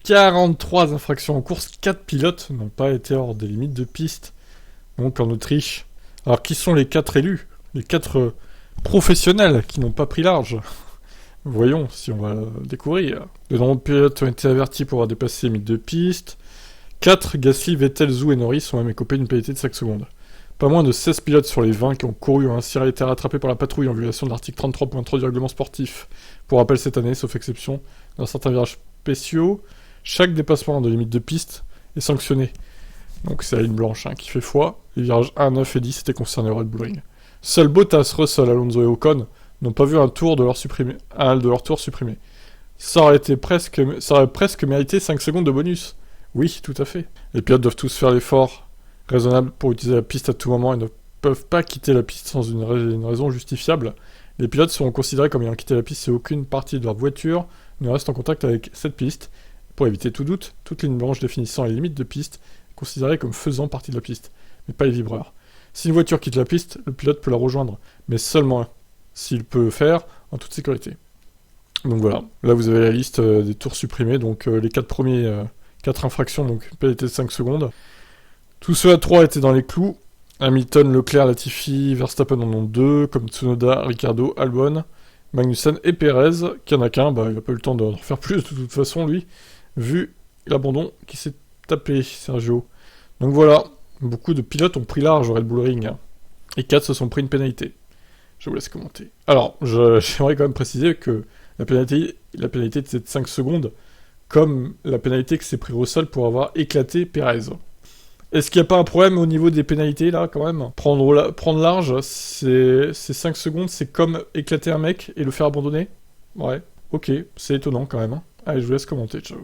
43 infractions en course, 4 pilotes n'ont pas été hors des limites de piste. Donc en Autriche. Alors qui sont les 4 élus? Les 4 professionnels qui n'ont pas pris large. Voyons si on va le découvrir. De nombreux pilotes ont été avertis pour avoir dépassé les limites de piste. 4, Gasly, Vettel, Zhou et Norris ont même écopé d'une pénalité de 5 secondes. Pas moins de 16 pilotes sur les 20 qui ont couru ont ainsi été rattrapés par la patrouille en violation de l'article 33.3 du règlement sportif. Pour rappel, cette année, sauf exception, dans certains virages spéciaux, chaque dépassement de limite de piste est sanctionné. Donc c'est la ligne blanche qui fait foi. Les virages 1, 9 et 10 étaient concernés au Red Bull Ring. Seuls Bottas, Russell, Alonso et Ocon n'ont pas vu un tour de leur tour supprimé. Ça aurait presque mérité 5 secondes de bonus. Oui, tout à fait. Les pilotes doivent tous faire l'effort raisonnable pour utiliser la piste à tout moment et ne peuvent pas quitter la piste sans une raison justifiable. Les pilotes seront considérés comme ayant quitté la piste si aucune partie de leur voiture ne reste en contact avec cette piste. Pour éviter tout doute, toute ligne blanche définissant les limites de piste est considérée comme faisant partie de la piste, mais pas les vibreurs. Si une voiture quitte la piste, le pilote peut la rejoindre, mais seulement s'il peut le faire en toute sécurité. Donc voilà, là vous avez la liste des tours supprimés, donc les 4 premiers, 4 infractions, donc pénalité de 5 secondes. Tous ceux à 3 étaient dans les clous. Hamilton, Leclerc, Latifi, Verstappen en ont 2, comme Tsunoda, Ricciardo, Albon, Magnussen et Perez, qui en a qu'un, il n'a pas eu le temps de faire plus de toute façon lui, vu l'abandon qui s'est tapé, Sergio. Donc voilà, beaucoup de pilotes ont pris large au Red Bull Ring, et 4 se sont pris une pénalité. Je vous laisse commenter. Alors, j'aimerais quand même préciser que la pénalité était de 5 secondes, comme la pénalité que s'est pris Russell pour avoir éclaté Perez. Est-ce qu'il n'y a pas un problème au niveau des pénalités, là, quand même? Prendre large, c'est 5 secondes, c'est comme éclater un mec et le faire abandonner? Ouais, ok, c'est étonnant, quand même. Allez, je vous laisse commenter, ciao.